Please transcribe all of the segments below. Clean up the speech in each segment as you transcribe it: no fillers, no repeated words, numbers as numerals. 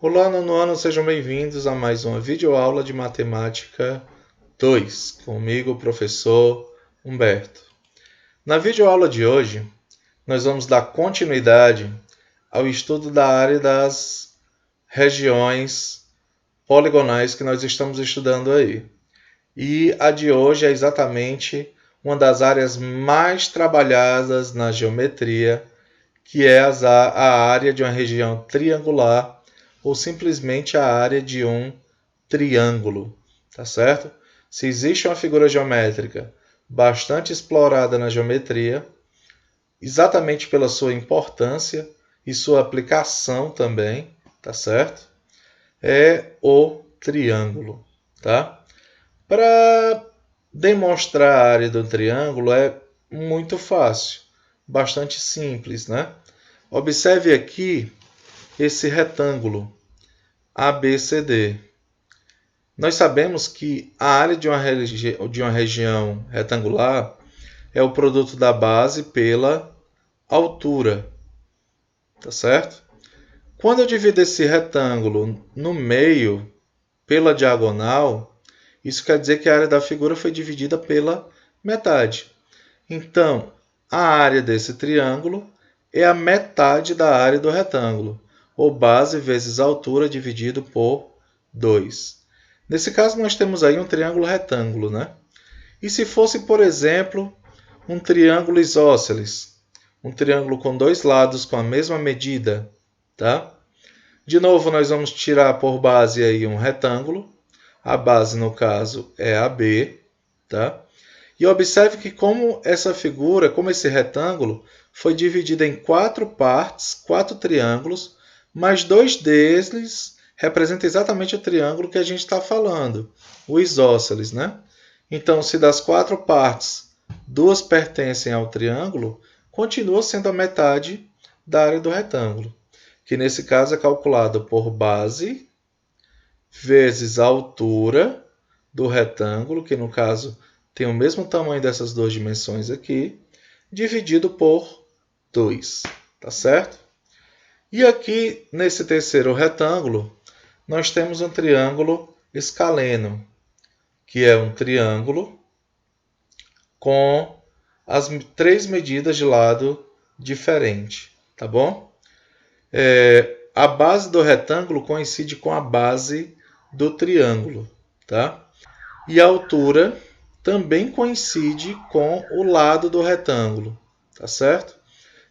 Olá, nono ano, sejam bem-vindos a mais uma videoaula de Matemática 2, comigo, o professor Humberto. Na videoaula de hoje, nós vamos dar continuidade ao estudo da área das regiões poligonais que nós estamos estudando aí. E a de hoje é exatamente uma das áreas mais trabalhadas na geometria, que é a área de uma região triangular ou simplesmente a área de um triângulo, tá certo? Se existe uma figura geométrica bastante explorada na geometria, exatamente pela sua importância e sua aplicação também, tá certo? É o triângulo, tá? Para demonstrar a área do triângulo é muito fácil, bastante simples, né? Observe aqui esse retângulo ABCD. Nós sabemos que a área de uma região retangular é o produto da base pela altura, tá certo? Quando eu divido esse retângulo no meio pela diagonal, isso quer dizer que a área da figura foi dividida pela metade. Então, a área desse triângulo é a metade da área do retângulo, ou base vezes altura dividido por 2. Nesse caso, nós temos aí um triângulo retângulo, né? E se fosse, por exemplo, um triângulo isósceles, um triângulo com dois lados com a mesma medida, tá? De novo, nós vamos tirar por base aí um retângulo. A base, no caso, é AB, tá? E observe que como essa figura, como esse retângulo, foi dividido em 4 partes, 4 triângulos, mas 2 deles representam exatamente o triângulo que a gente está falando, o isósceles, né? Então, se das 4 partes, 2 pertencem ao triângulo, continua sendo a metade da área do retângulo, que nesse caso é calculado por base vezes a altura do retângulo, que no caso tem o mesmo tamanho dessas duas dimensões aqui, dividido por 2, tá certo? E aqui, nesse terceiro retângulo, nós temos um triângulo escaleno, que é um triângulo com as 3 medidas de lado diferente, tá bom? A base do retângulo coincide com a base do triângulo, tá? E a altura também coincide com o lado do retângulo, tá certo?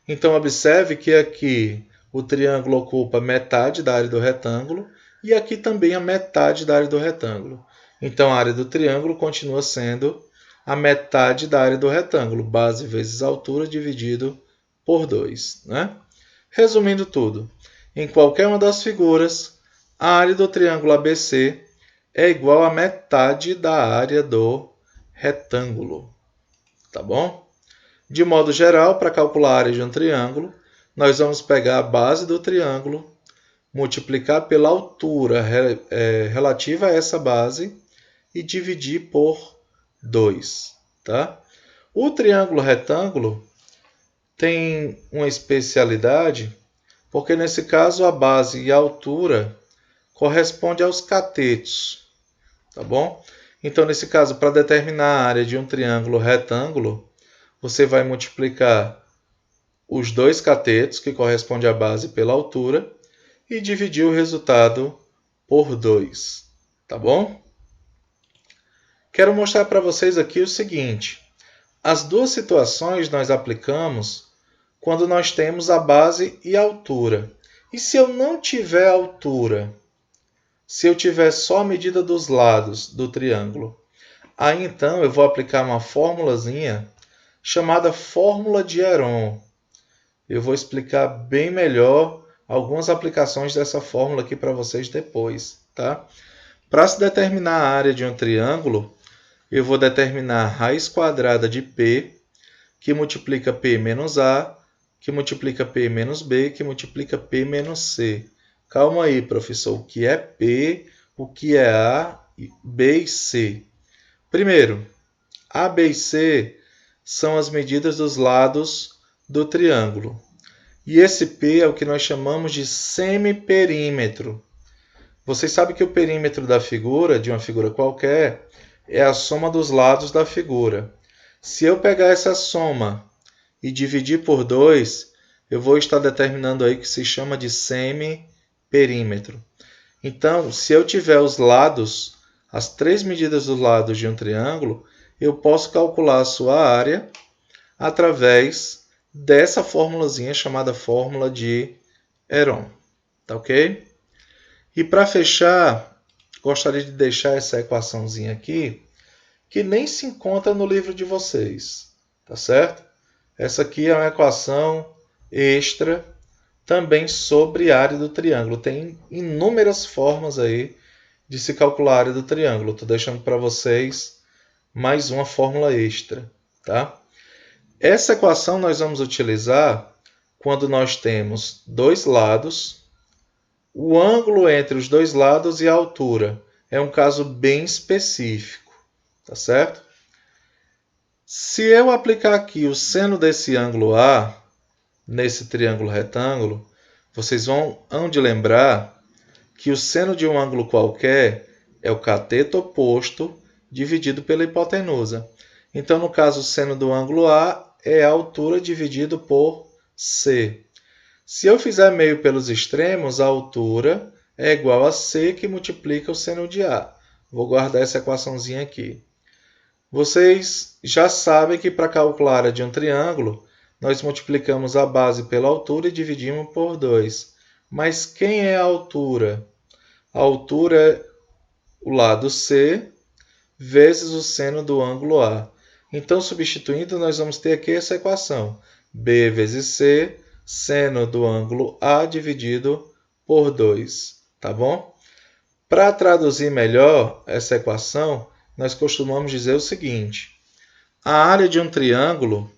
Então, observe que aqui o triângulo ocupa metade da área do retângulo e aqui também a metade da área do retângulo. Então, a área do triângulo continua sendo a metade da área do retângulo, base vezes altura dividido por 2, né? Resumindo tudo, em qualquer uma das figuras, a área do triângulo ABC é igual a metade da área do retângulo, tá bom? De modo geral, para calcular a área de um triângulo, nós vamos pegar a base do triângulo, multiplicar pela altura relativa a essa base e dividir por 2, tá? O triângulo retângulo tem uma especialidade, porque nesse caso a base e a altura correspondem aos catetos, tá bom? Então, nesse caso, para determinar a área de um triângulo retângulo, você vai multiplicar os 2 catetos, que correspondem à base pela altura, e dividir o resultado por 2, tá bom? Quero mostrar para vocês aqui o seguinte. As duas situações nós aplicamos quando nós temos a base e a altura. E se eu não tiver altura? Se eu tiver só a medida dos lados do triângulo? Aí então eu vou aplicar uma formulazinha chamada fórmula de Heron. Eu vou explicar bem melhor algumas aplicações dessa fórmula aqui para vocês depois, tá? Para se determinar a área de um triângulo, eu vou determinar a raiz quadrada de P, que multiplica P menos A, que multiplica P menos B, que multiplica P menos C. Calma aí, professor. O que é P, o que é A, B e C? Primeiro, A, B e C são as medidas dos lados do triângulo. E esse P é o que nós chamamos de semiperímetro. Vocês sabem que o perímetro da figura, de uma figura qualquer, é a soma dos lados da figura. Se eu pegar essa soma e dividir por 2, eu vou estar determinando aí o que se chama de semiperímetro. Então, se eu tiver os lados, as 3 medidas dos lados de um triângulo, eu posso calcular a sua área através dessa formulazinha chamada fórmula de Heron. Tá ok? E para fechar, gostaria de deixar essa equaçãozinha aqui, que nem se encontra no livro de vocês. Tá certo? Essa aqui é uma equação extra também sobre a área do triângulo. Tem inúmeras formas aí de se calcular a área do triângulo. Estou deixando para vocês mais uma fórmula extra. Tá? Essa equação nós vamos utilizar quando nós temos dois lados, o ângulo entre os dois lados e a altura. É um caso bem específico. Tá certo? Se eu aplicar aqui o seno desse ângulo A, nesse triângulo retângulo, vocês vão de lembrar que o seno de um ângulo qualquer é o cateto oposto dividido pela hipotenusa. Então, no caso, o seno do ângulo A é a altura dividido por C. Se eu fizer meio pelos extremos, a altura é igual a C, que multiplica o seno de A. Vou guardar essa equaçãozinha aqui. Vocês já sabem que para calcular a área de um triângulo, nós multiplicamos a base pela altura e dividimos por 2. Mas quem é a altura? A altura é o lado C vezes o seno do ângulo A. Então, substituindo, nós vamos ter aqui essa equação. B vezes C, seno do ângulo A dividido por 2. Tá bom? Para traduzir melhor essa equação, nós costumamos dizer o seguinte. A área de um triângulo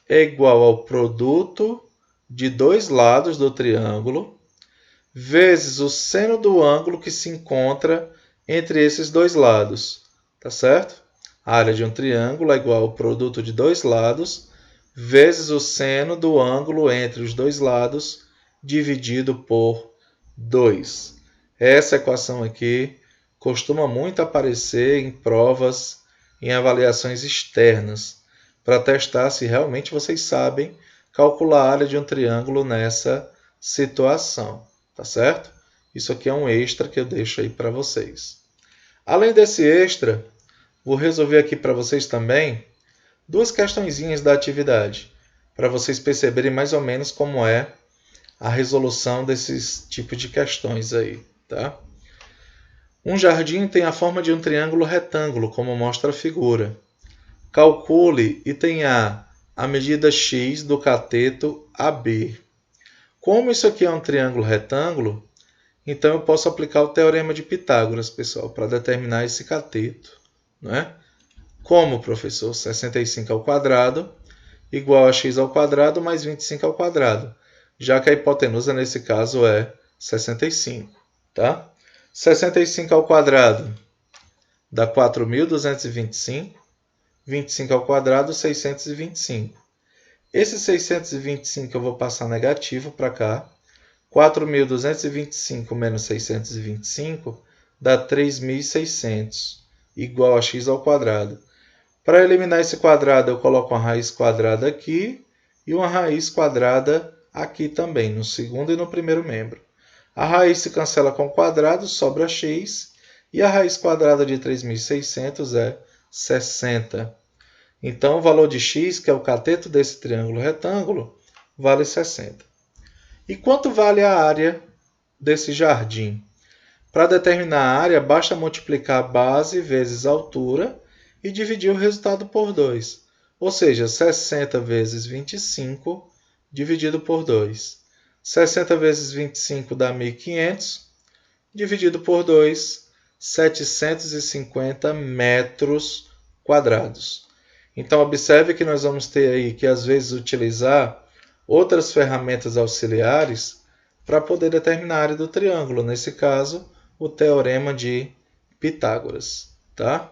é igual ao produto de dois lados do triângulo vezes o seno do ângulo que se encontra entre esses dois lados. Tá certo? A área de um triângulo é igual ao produto de dois lados vezes o seno do ângulo entre os dois lados dividido por 2. Essa equação aqui costuma muito aparecer em provas, em avaliações externas, para testar se realmente vocês sabem calcular a área de um triângulo nessa situação. Tá certo? Isso aqui é um extra que eu deixo aí para vocês. Além desse extra, vou resolver aqui para vocês também duas questõezinhas da atividade, para vocês perceberem mais ou menos como é a resolução desses tipos de questões aí. Tá? Um jardim tem a forma de um triângulo retângulo, como mostra a figura. Calcule e tenha a medida x do cateto AB. Como isso aqui é um triângulo retângulo, então eu posso aplicar o teorema de Pitágoras, pessoal, para determinar esse cateto. Não é? Como, professor? 65 ao quadrado igual a x ao quadrado mais 25 ao quadrado, já que a hipotenusa nesse caso é 65. Tá? 65 ao quadrado dá 4.225. 25 ao quadrado, 625. Esse 625 eu vou passar negativo para cá. 4.225 menos 625 dá 3.600, igual a x ao quadrado. Para eliminar esse quadrado, eu coloco uma raiz quadrada aqui e uma raiz quadrada aqui também, no segundo e no primeiro membro. A raiz se cancela com o quadrado, sobra x, e a raiz quadrada de 3.600 é 60. Então, o valor de x, que é o cateto desse triângulo retângulo, vale 60. E quanto vale a área desse jardim? Para determinar a área, basta multiplicar a base vezes a altura e dividir o resultado por 2. Ou seja, 60 vezes 25 dividido por 2. 60 vezes 25 dá 1.500, dividido por 2, 750 metros quadrados. Então, observe que nós vamos ter aí que, às vezes, utilizar outras ferramentas auxiliares para poder determinar a área do triângulo. Nesse caso, o teorema de Pitágoras. Tá?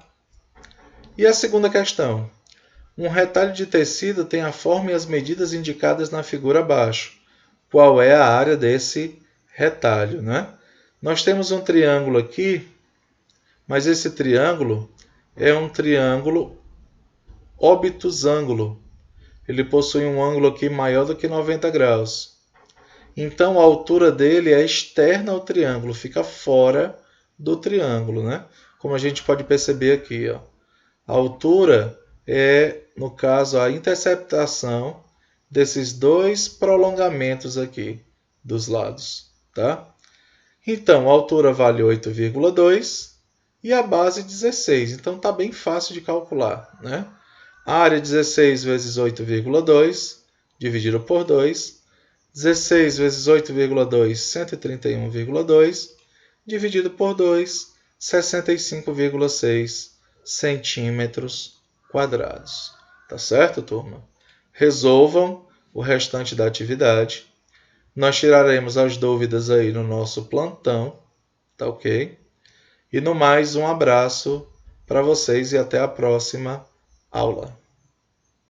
E a segunda questão. Um retalho de tecido tem a forma e as medidas indicadas na figura abaixo. Qual é a área desse retalho? Né? Nós temos um triângulo aqui, mas esse triângulo é um triângulo obtusângulo. Ele possui um ângulo aqui maior do que 90 graus. Então, a altura dele é externa ao triângulo, fica fora do triângulo, né? Como a gente pode perceber aqui, ó. A altura é, no caso, a interceptação desses dois prolongamentos aqui dos lados, tá? Então, a altura vale 8,2 e a base 16. Então, está bem fácil de calcular, né? A área 16 vezes 8,2 dividido por 2. 16 vezes 8,2, 131,2, dividido por 2, 65,6 centímetros quadrados. Tá certo, turma? Resolvam o restante da atividade. Nós tiraremos as dúvidas aí no nosso plantão, tá ok? E no mais, um abraço para vocês e até a próxima aula.